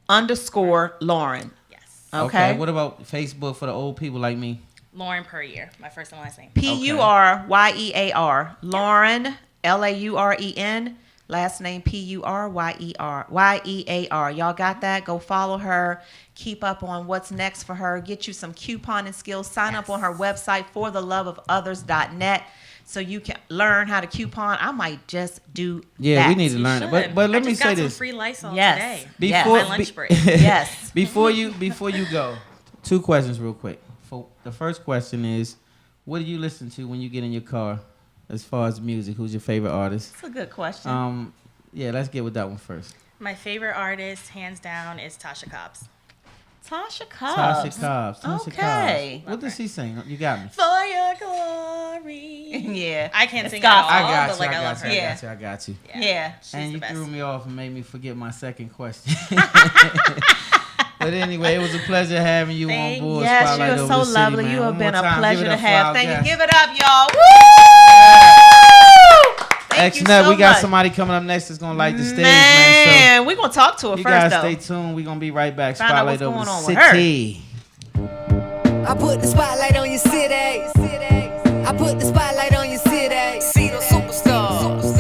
_Lauren.
Yes.
Okay.
What about Facebook for the old people like me?
Lauren per year, my first and last name.
PURYEAR. Lauren, LAUREN. Last name PURYEAR. Y'all got that? Go follow her. Keep up on what's next for her. Get you some couponing skills. Sign up on her website, fortheloveofothers.net, so you can learn how to coupon. I might just do
Yeah,
that.
we need to learn it. But let
I
me
just
say
got some
this.
free Lysol
Yes.
today.
Yes.
My lunch break.
Yes.
Before you go, two questions real quick. The first question is, what do you listen to when you get in your car as far as music? Who's your favorite artist?
That's a good question.
Yeah, let's get with that one first.
My favorite artist, hands down, is Tasha Cobbs.
Tasha Cobbs.
Tasha Cobbs.
Okay.
What does she sing? You got me.
For your glory.
Yeah.
I can't
It's
sing at all,
gospel.
I got
but
you.
like
I
I love
got
her.
you.
Yeah.
I got you.
Yeah.
She's
And
the
you
best.
threw me off and made me forget my second question. But anyway, it was a pleasure having you on board.
Yes, you
Spotlight
are
Over
so
the City,
lovely.
man.
You
One
have been
more
a
time,
pleasure
give it
to
up for
have.
our
Thank you.
guest.
Give it up, y'all. Woo! Thank you
Excellent.
so
We got
much.
somebody coming up next that's gonna light the stage, man.
Man, we're gonna talk to
So
her
you
first,
guys
though.
stay tuned. We're gonna be right back.
Find out
Spotlight
what's
Over
going
the
on with her.
City.
I put the spotlight on your city. I put the spotlight on your city. See the superstars.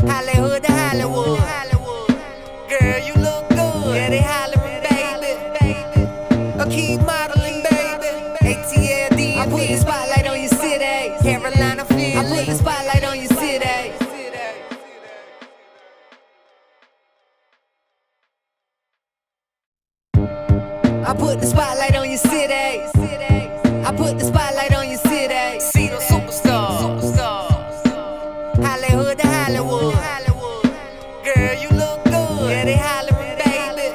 Hollywood to Hollywood. Girl, you look good. Yeah, they hollering, baby. I keep modeling, baby. ATLD. I put the spotlight on your city. Carolina, Philly. I put the spotlight on your city. I put the spotlight on your city. I put the spotlight on your city. See the superstars. Hollywood to Hollywood. Girl, you look good. Yeah, they hollering, baby.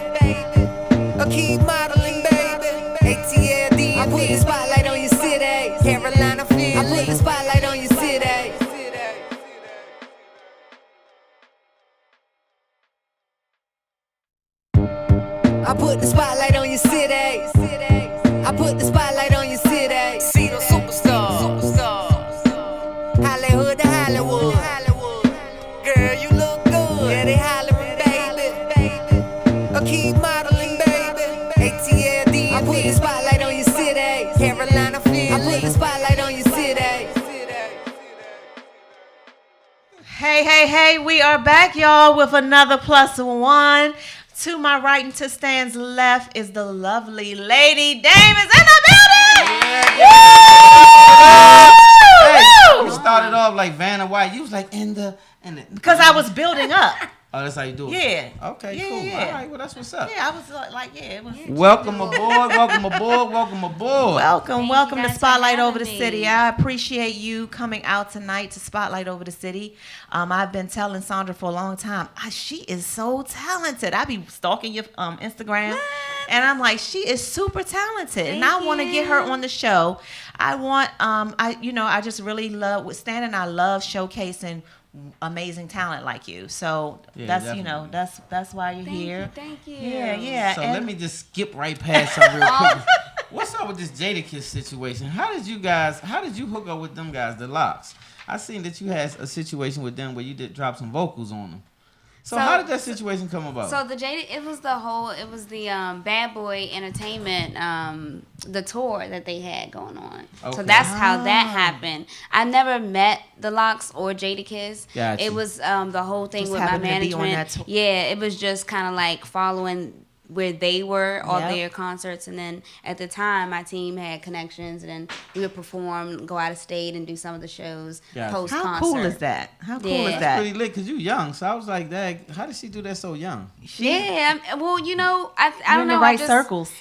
I keep modeling, baby. ATLD. I put the spotlight on your city. Carolina, Philly. I put the spotlight on your city. I put the spotlight on your city. I put the spotlight on your city. See the superstars. Hollywood to Hollywood. Girl, you look good. Yeah, they hollering, baby. I keep modeling, baby. ATLD. I put the spotlight on your city. Carolina, Philly. I put the spotlight on your city.
Hey, we are back, y'all, with another plus one To my right and to Stan's left is the lovely Lady Dame is in the building.
Hey, you started off like Vanna White. You was like in the
Because I was building up.
Oh, that's how you do it.
Yeah.
Okay,
Yeah,
cool.
yeah.
All right, well that's what's up.
Yeah, I was like, yeah, it was.
Welcome aboard. Welcome aboard. Welcome aboard.
Welcome
you
to
guys
Spotlight
for
Over the
having
City.
me.
I appreciate you coming out tonight to Spotlight Over the City. I've been telling Sandra for a long time, she is so talented. I be stalking your Instagram, and I'm like, she is super talented, and I want to get her on the show. I want, I just really love with Stan, and I love showcasing amazing talent like you. So
Yeah,
that's
definitely.
that's why you're here.
Thank you.
Yeah.
So
and
let me just skip right past something real quick. What's up with this Jadakiss situation? How did you hook up with them guys, the Locks? I seen that you had a situation with them where you did drop some vocals on them. So how did that situation come about?
So it was the Bad Boy Entertainment, the tour that they had going on.
Okay.
So that's how that happened. I never met the Locks or Jadakiss.
Gotcha.
It was the whole thing
Just
with my
happened to be on
management.
that tour.
Yeah, it was just kind of like following where they were, all
Yep.
their concerts, and then at the time my team had connections, and then we would perform, go out of state, and do some of the shows
Gotcha.
post concert.
How cool is that? How cool
Yeah.
is
That's
that?
pretty lit because you young. So I was like, Dad, how did she do that so young?
Yeah, well, I
You're
don't
in
know.
the right
I just,
circles.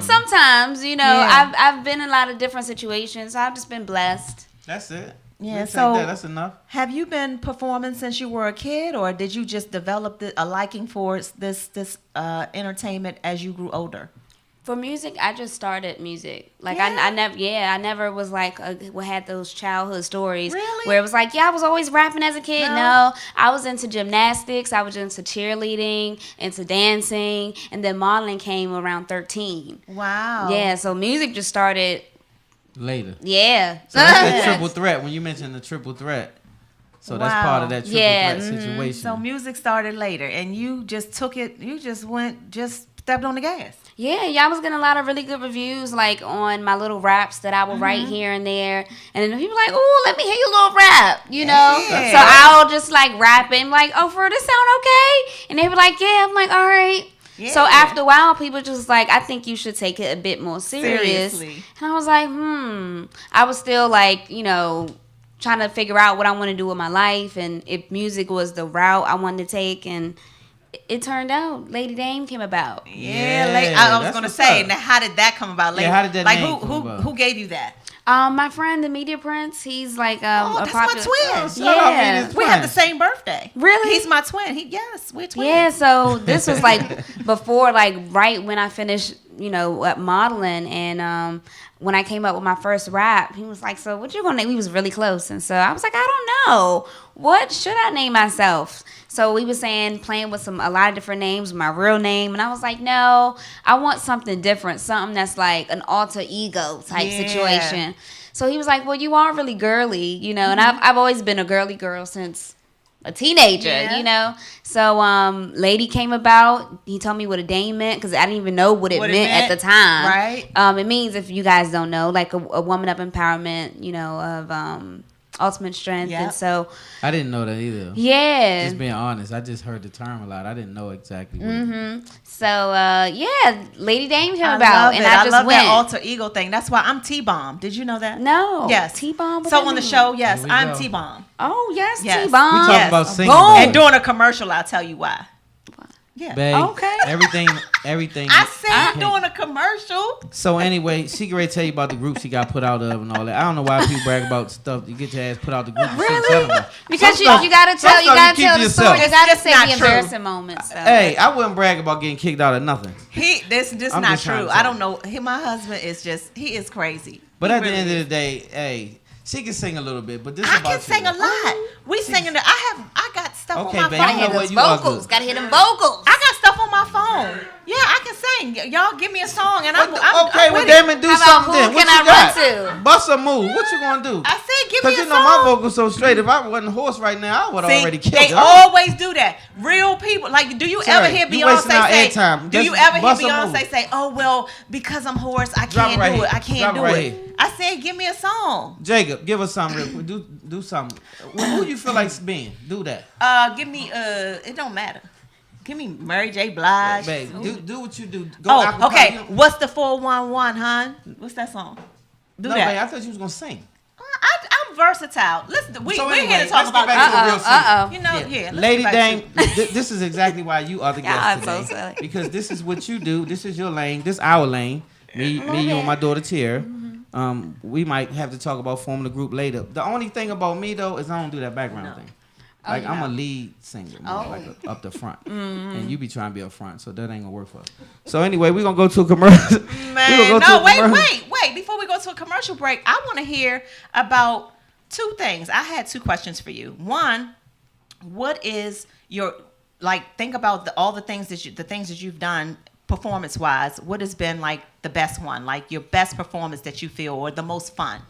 Sometimes,
Yeah.
I've been in a lot of different situations. So I've just been blessed.
That's it.
Yeah,
We take
so-
that. That's enough.
Have you been performing since you were a kid, or did you just develop a liking for this entertainment as you grew older?
For music, I just started music. Like
Yeah?
I never was like had those childhood stories
Really?
where it was like, I was always rapping as a kid.
No.
No, I was into gymnastics. I was into cheerleading, into dancing, and then modeling came around 13.
Wow.
Yeah, so music just started.
Later.
Yeah.
So that's that triple threat. When you mentioned the triple threat, so that's
Wow.
part of that triple
Yeah,
threat situation.
So music started later, and you just took it. You just stepped on the gas.
Yeah, I was getting a lot of really good reviews, like on my little raps that I would write here and there, and then people like, "Oh, let me hear your little rap," you know.
Yeah.
So I'll just like rap it, and like, "Oh, for this sound okay?" And they were like, "Yeah." I'm like, "All right."
Yeah.
So after a while, people just like, "I think you should take it a bit more serious."
Seriously.
And I was like, I was still like, trying to figure out what I want to do with my life, and if music was the route I wanted to take, and it turned out Lady Dame came about.
Yeah,
Yeah,
I was
that's
gonna
what's
say.
up.
Now, how did that come about?
Yeah, how did that
like
name
who
come about?
who gave you that?
My friend, the Media Prince, he's like
Oh,
a
that's
popular.
my twin.
Shout out,
Yeah.
Venus
We have the
Prince.
same birthday.
Really?
He's my twin. Yes, we're twins.
Yeah, so this was like before, like right when I finished, modeling, and when I came up with my first rap, he was like, "So what you gonna name?" We was really close, and so I was like, "I don't know, what should I name myself?" So we was playing with a lot of different names, my real name, and I was like, "No, I want something different, something that's like an alter ego type
Yeah.
situation." So he was like, "Well, you are really girly, and I've always been a girly girl since a teenager,
Yeah.
So Lady came about. He told me what a dame meant because I didn't even know what it meant at the time.
Right.
It means, if you guys don't know, like a woman up empowerment, of ultimate strength.
Yeah.
And so,
I didn't know that either.
yeah.
Just being honest, I just heard the term a lot. I didn't know exactly what it
So, Lady Dame came
I
about,
love
and
it.
I just
love
went.
that alter ego thing. That's why I'm T-Bomb. Did you know that?
No.
Yes.
T-Bomb.
So on the show, yes,
Here we
I'm
go.
T-Bomb.
Oh, yes,
Yes.
T-Bomb.
We talking
Yes.
about singing.
Boom.
though.
And during a commercial, I'll tell you why. Yeah.
Babe,
Okay.
everything.
I said
Okay.
during a commercial.
So anyway, she can ready to tell you about the group she got put out of and all that. I don't know why people brag about stuff. You get your ass put out the group. You shouldn't tell them about.
Because
Some stuff-
you gotta
some
tell
stuff keep to
the
yourself.
story. You gotta
It's
say
not
the
true.
embarrassing moments. So.
Hey, I wouldn't brag about getting kicked out of nothing.
This
I'm
not
just trying
true.
to
I
tell
don't know. My husband is he is crazy.
But
He
at the
really
end of
is.
the day, hey, she can sing a little bit. But this
I
about
can sing
you.
a lot. We singing. I got stuff
Okay,
on my
babe,
phone.
you know
Gotta
what?
hit
You
those
are
vocals.
good.
Gotta hit them vocals.
I got stuff on my phone. Yeah, I can sing. Y'all give me a song and I'm
Okay,
I'm
well,
with
damn
it.
it, do
How about
something
who
then. What
can
you
I
got?
run to?
Bust a move. What you gonna do?
I said give
Because
me a
you know my
song.
vocals so straight. If I wasn't horse right now, I would have
See,
already killed
they
it.
always do that. Real people, like, do you
Sorry,
ever hear
you wasting our
Beyonce say?
airtime.
Do you
Just
ever hear
bust a move.
Beyonce say, "Oh well, because I'm hoarse, I
Drop
can't
it right
do
here.
it. I can't
Drop it
do
right
it."
here.
I said, "Give me a song.
Jacob, give us something real quick. Do something. Who you feel like being? Do that.
Give me It don't matter. Give me Mary J. Blige.
Babe, do what you do. Go acapella.
Okay. What's the 411, hon? What's that song? Do
no,
that.
babe, I thought you was gonna sing.
I'm versatile. Listen, we're
anyway,
here to talk
let's
about
get back to the real
Uh-oh.
You know, let's
Lady
get back
Dame,
to-
this is exactly why you are the
Y'all
guest
so
today.
silly.
Because this is what you do. This is your lane. This is our lane. Me, you, and my daughter Tiara. We might have to talk about forming a group later. The only thing about me though is I don't do that background thing. Like I'm a lead singer, more like up the front, and you be trying to be up front, so that ain't gonna work for us. So anyway, we gonna go to a commercial.
Man, wait. Before we go to a commercial break, I want to hear about two things. I had two questions for you. One, what is your think about all the things that you've done performance wise. What has been like the best one, like your best performance that you feel, or the most fun?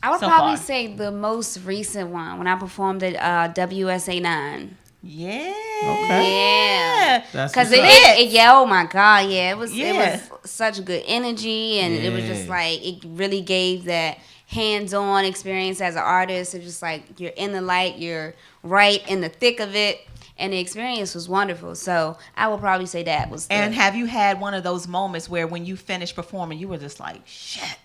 I would
so
probably
far?
say the most recent one when I performed at WSA 9.
Yeah.
Yeah.
That's
Because
what's
it,
up.
yeah, oh my God, yeah. It was
Yeah.
such good energy, and it was just
Yeah.
like, it really gave that hands-on experience as an artist. It's just like, you're in the light, you're right in the thick of it, and the experience was wonderful. So I would probably say that was
And have you had one of those moments where when you finished performing, you were just like, shit,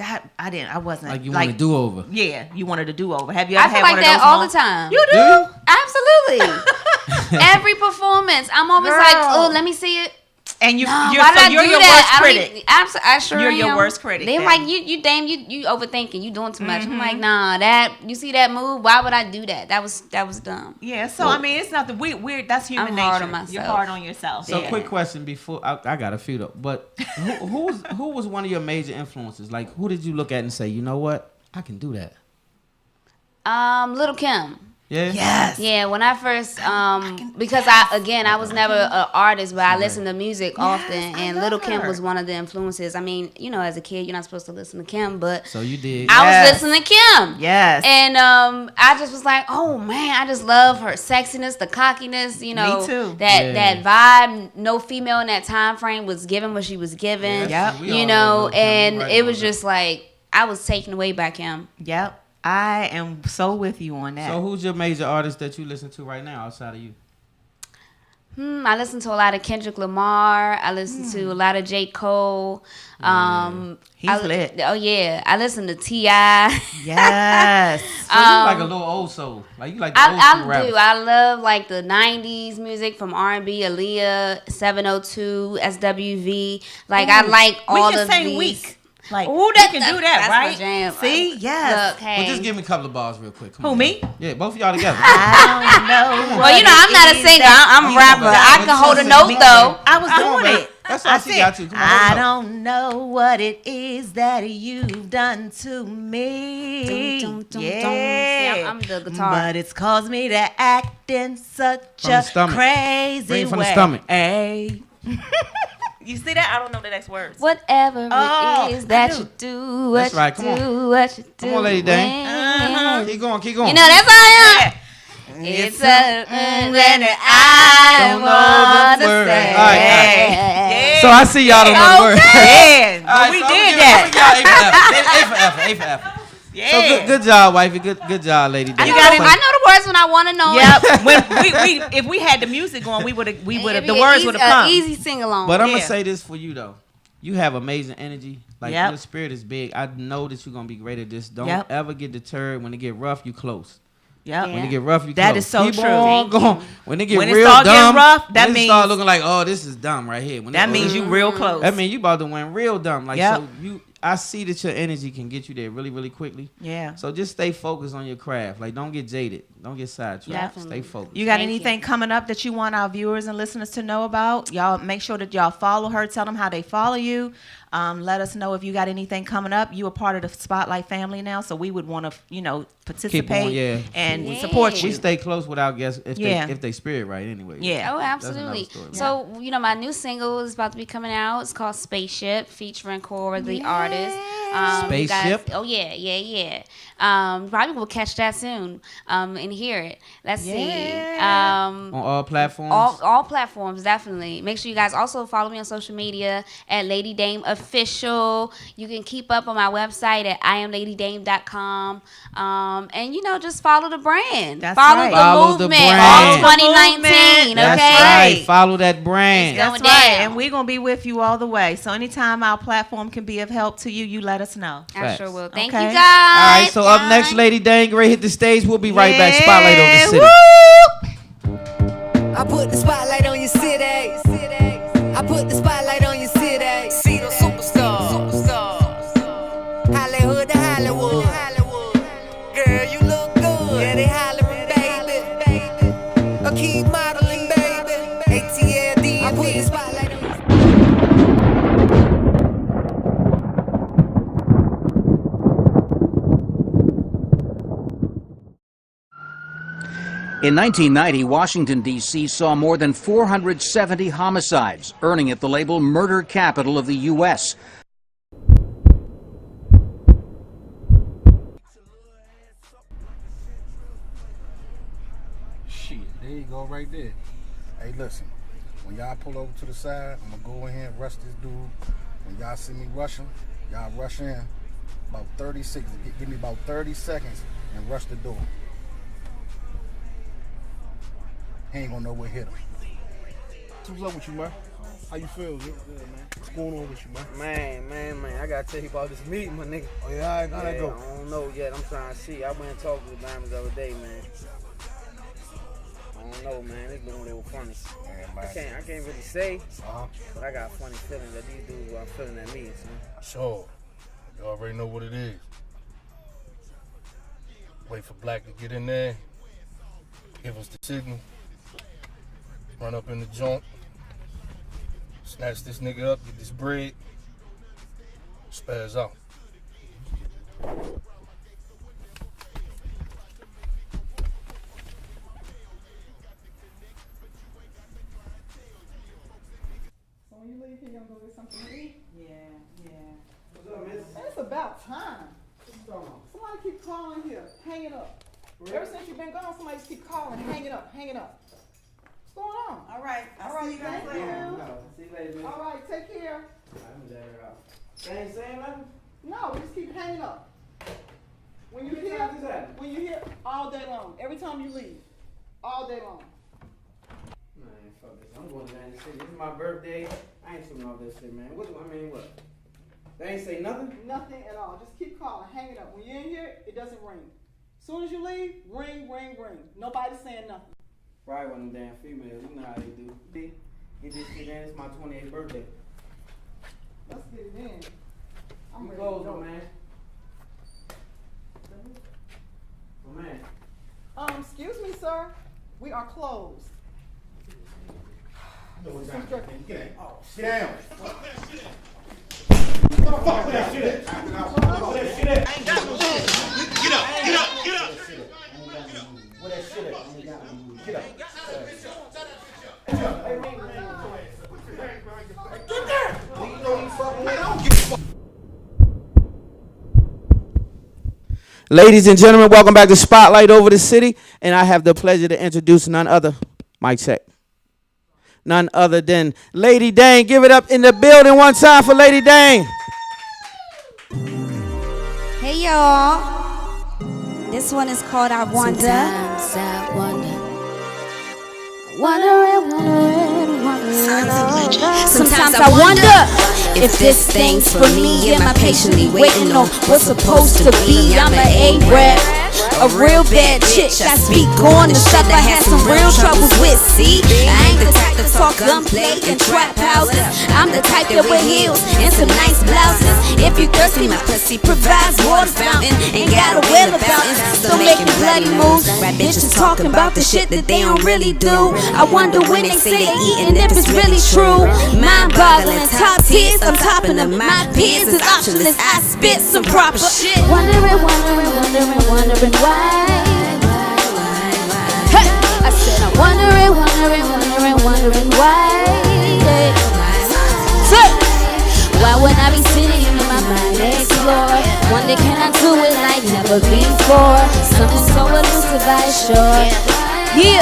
I wasn't.
Like you want to do over.
Yeah, you wanted to do over. Have you ever
I
had
feel
one
like
of
that
those
all
moments?
the time.
You do?
Do you?
Absolutely. Every performance, I'm always like,
Girl.
oh, let me see it.
And you're
Why did I
you're
do
your
that?
worst
I don't
critic.
even- I sure
You're your
am.
worst critic,
They're
then.
like, you overthinking. You doing too much. I'm
Mm-hmm.
like, nah, you see that move? Why would I do that? That was dumb.
Yeah, so I mean, it's nothing weird. That's human
I'm
nature.
hard on myself.
You're hard on yourself.
So
yeah.
quick question before I got a few though, but who was one of your major influences? Like who did you look at and say, you know what, I can do that?
Little Kim.
Yeah.
Yes.
Yeah, when I first, because I was never an artist, but I listened to music often,
I
and
love
Little Kim
her.
was one of the influences. I mean, as a kid, you're not supposed to listen to Kim, but
So you did.
I
Yes.
was listening to Kim.
Yes.
And I just was like, oh man, I just love her sexiness, the cockiness,
Me too.
that vibe. No female in that time frame was given what she was given.
Yeah,
Yep.
we all
You
love
know,
Lil' Kim. You
and
right
it
about
was
that.
just like I was taken away by Kim.
Yep. I am so with you on that.
So who's your major artist that you listen to right now outside of you?
I listen to a lot of Kendrick Lamar. I listen to a lot of J. Cole.
He's lit.
Oh yeah, I listen to Ti.
Yes.
So you like a little old soul, like you like the old school
I
rappers.
do. I love like the '90s music from R&B, Aaliyah, 702, SWV. Like I like all
we can
of
sing
these.
weak. Like
Ooh,
we
that-
can
that-
do that,
that's my
right?
jam.
See? Yes.
Look, hey.
Well, just give me a couple of bars real quick. Come
Who,
on.
me?
Yeah, both of y'all together.
I don't know.
Well, I'm not a singer. I'm a
You
rapper.
know,
I
but
can
you
hold a
sing
note
me,
though.
I was
Come on,
doing
babe.
it.
That's all
I
she
said,
got to. Come on,
I
hold up.
don't know what it is that you've done to me.
Dum, dum, dum,
Yeah.
dum. See, I'm the guitar.
But it's caused me to act in such
From the
a
stomach.
crazy
Bring it from
way.
the stomach.
Hey. You see that? I don't know the next words.
Whatever
Oh,
it is
I
that
do.
you do, what
That's right,
you
come
do, what you do.
Come on, Lady Dane.
Uh-huh.
Keep going, keep going.
You know that's how I am.
Yeah.
It's a that I
Don't know
want
the
to
word.
say.
All right,
Yeah.
So I see y'all don't know the word.
Yeah.
All right,
we
so I'm
did
gonna
that.
give y'all A for effort. A for effort.
Yeah.
So good job, wifey. Good job, Lady Dane.
You got it.
I know the words when I want to know it.
Yep. When if we had the music going, we would have
It'd
the
be
words
an
would have come.
Easy sing along.
But I'm gonna
Yeah.
say this for you though. You have amazing energy. Like
Yep.
your spirit is big. I know that you're gonna be great at this. Don't
Yep.
ever get deterred. When it get rough, you close.
Yep.
When
Yeah.
it get rough, you
That
close.
is so
Keep
true.
on
Thank you.
going. When it get
When it
real
start getting
dumb,
rough, that
when it
means-
start looking like, oh, this is dumb right here. When
That
it,
means you real close.
That means you about to win real dumb. Like
Yep.
so I see that your energy can get you there really, really quickly.
Yeah.
So just stay focused on your craft. Like don't get jaded. Don't get sidetracked.
Definitely.
Stay focused.
You got
Thank
anything coming up that you want our viewers and listeners to know about? Y'all make sure that y'all follow her. Tell them how they follow you. Let us know if you got anything coming up. You are part of the Spotlight family now, so we would want to, participate
yeah.
and
Yeah.
support
We
you.
stay close with our guests
Yeah.
if they spirit right anyway.
Yeah.
Oh,
That's another
absolutely.
story.
So, my new single is about to be coming out. It's called Spaceship, featuring Cora, the artist. artist. You guys,
Spaceship?
oh yeah. Probably will catch that soon and hear it. Let's see.
On all platforms?
All platforms, definitely. Make sure you guys also follow me on social media at Lady Dame Official. You can keep up on my website at IamLadyDame.com. And, just follow the brand.
That's
follow
right.
the
Follow the
movement.
brand.
All 2019,
That's
okay?
right. Follow that brand.
It's
That's
going
right.
down.
And we're going to be with you all the way. So anytime our platform can be of help to you, you let us know.
I sure will. Thank
Okay.
you, guys.
All right, so up next, Lady Dang, ready to hit the stage. We'll be right back. Spotlight over the city.
I put the spotlight on your city. I put the spotlight on your city. See the superstars. Hollywood to Hollywood. Girl, you look good. Yeah, they hollering, baby. I keep modeling, baby. ATL, DMV. I put the spotlight on your
In 1990, Washington, D.C. saw more than 470 homicides, earning it the label murder capital of the U.S.
Shit, there you go right there. Hey, listen, when y'all pull over to the side, I'm going to go in here and rush this dude. When y'all see me rushing, y'all rush in about 30 seconds. Give me about 30 seconds and rush the door. He ain't gonna know what hit him. What's up with you, man? How you feel, man? Good, man. What's going on with you, man?
Man, I gotta tell you about this meeting, my nigga.
Oh, yeah, all right, how'd that go?
I don't know yet. I'm trying to see. I went and talked to the Diamonds the other day, man. I don't know, man. They doing a little funny.
Yeah, man.
I can't really say,
Uh-huh.
but I got a funny feeling that these dudes are feeling at me, son.
Sure. You already know what it is. Wait for Black to get in there, give us the signal, run up in the joint, snatch this nigga up, get this bread, spaz out.
So when you leave here, you gonna go get something to eat?
Yeah.
What's up, miss? It's about time. Somebody keep calling here. Hang it up. Ever since you've been gone, somebody just keep calling. Hang it up. Hang it up. What's going on?
All right.
All right,
See you guys
thank
later.
you.
See you later, man.
All right, take care.
They ain't saying nothing?
No, just keep hanging up. When you
How many
hear,
times is that?
when you hear, all day long. Every time you leave, all day long.
Man, fuck this. I'm going to Atlantic City. This is my birthday. I ain't shooting all this shit, man. What? They ain't say nothing?
Nothing at all. Just keep calling. Hang it up. When you're in here, it doesn't ring. As soon as you leave, ring, ring, ring. Nobody's saying nothing.
Probably one of them damn females. You know how they do. See? Get this shit in. It's my 28th birthday.
Let's get it in. I'm
You
ready
close,
to go.
man. Oh, man.
Excuse me, sir. We are closed.
Get out. Oh, sit down. Where that shit at? Get up.
Ladies and gentlemen, welcome back to Spotlight Over the City. And I have the pleasure to introduce none other, mic check, none other than Lady Dang. Give it up in the building one time for Lady Dang.
Hey y'all, this one is called I Wonder.
Sometimes I wonder.
Sometimes I wonder if this thing's for me. Am I patiently waiting on what's supposed to be? I'm an A-rap, a real bad chick. I speak on the stuff I had some real troubles with. See, I ain't the type to talk gunplay and trap houses. I'm the type that wear heels and some nice blouses. If you thirsty, my pussy provides water fountain. Ain't got a will about it, still making bloody moves. Rap bitches talking about the shit that they don't really do. I wonder when they say they eatin' if it's really true. Mind-boggling, top tiers, I'm topping them. My peers is optionless. I spit some proper shit.
Wondering why.
Hey,
I said I'm wondering why.
say,
Why would I be sitting in my mind
Wonder can I do it like never before? Something so elusive, I assure. Yeah.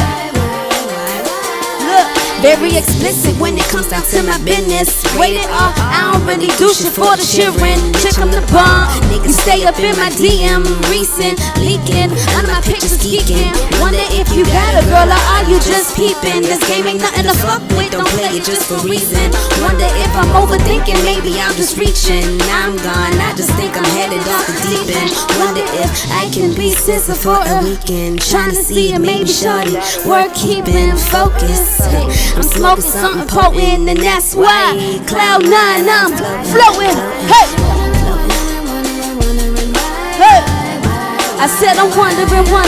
Look, very explicit when it comes down to my business. Rated R, I don't really do shit for the cheering. Check on the bomb, you stay up in my DM. Recent leaking, none of my pictures geeking. Wonder if you got a girl or are you just peeping? This game ain't nothing to fuck with, don't play it just for reason. Wonder if I'm overthinking, maybe I'm just reaching. Now I'm gone, I just think I'm headed off the deep end. Wonder if I can be sister for a weekend. Trying to see it, maybe shorty, work keeping focus. Hey, I'm smoking something potent and that's why Cloud 9, I'm floating. Hey, hey. I said I'm wondering why.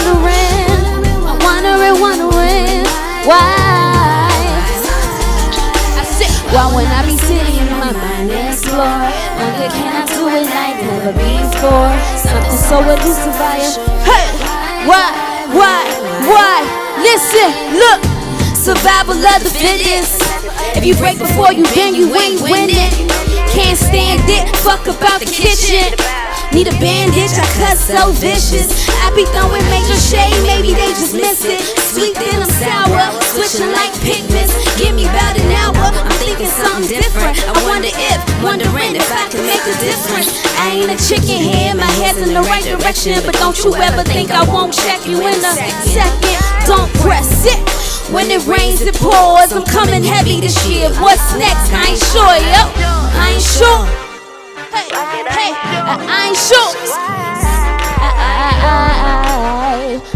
I said, why when I be sitting in my mind explore? Wonder can I do it like never before? Something so elusive, hey, why? Listen, look. Survival of the fittest. If you break before you bend, you ain't winning. Can't stand it, fuck about the kitchen. Need a bandage, I cut so vicious. I be throwing major shade, maybe they just miss it. Sweet then I'm sour, switching like pigments. Give me about an hour, I'm thinking something different. wondering if I can make a difference. I ain't a chicken head, my head's in the right direction. But don't you ever think I won't check you in a second. Don't press it. When it rains, it pours. I'm coming heavy this year. What's next? I ain't sure, yo. I ain't sure. Hey, I ain't sure.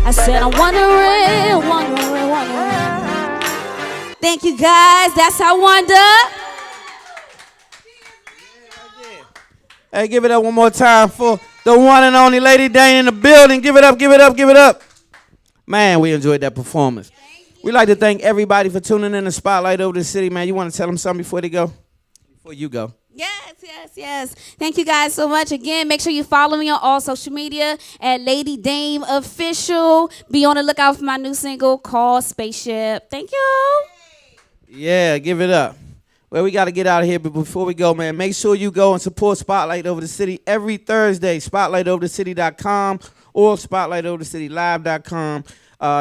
I said I'm wondering. Thank you guys. That's how I wonder.
Hey, give it up one more time for the one and only Lady Dane in the building. Give it up. Man, we enjoyed that performance. We'd like to thank everybody for tuning in to Spotlight Over the City, man. You want to tell them something before they go? Before you go.
Yes. Thank you guys so much. Again, make sure you follow me on all social media at Lady Dame Official. Be on the lookout for my new single called Spaceship. Thank you.
Yeah, give it up. Well, we got to get out of here, but before we go, man, make sure you go and support Spotlight Over the City every Thursday, spotlightoverthecity.com or spotlightoverthecitylive.com.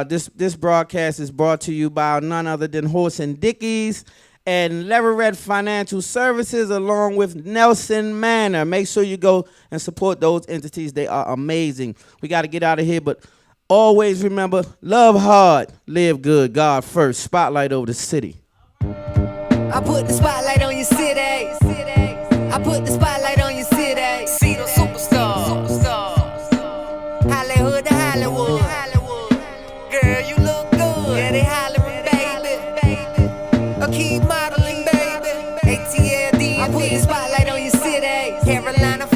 This broadcast is brought to you by none other than Horse and Dickies and Leverett Financial Services along with Nelson Manor. Make sure you go and support those entities. They are amazing. We got to get out of here, but always remember, love hard, live good, God first. Spotlight Over the City.
I put the spotlight on your city. I put the spotlight on your city. See the superstars. Hollywood to Hollywood. Girl, you look good. Yeah, they hollering, baby. Keep modeling, baby. ATL, DMV. I put the spotlight on your city. Carolina.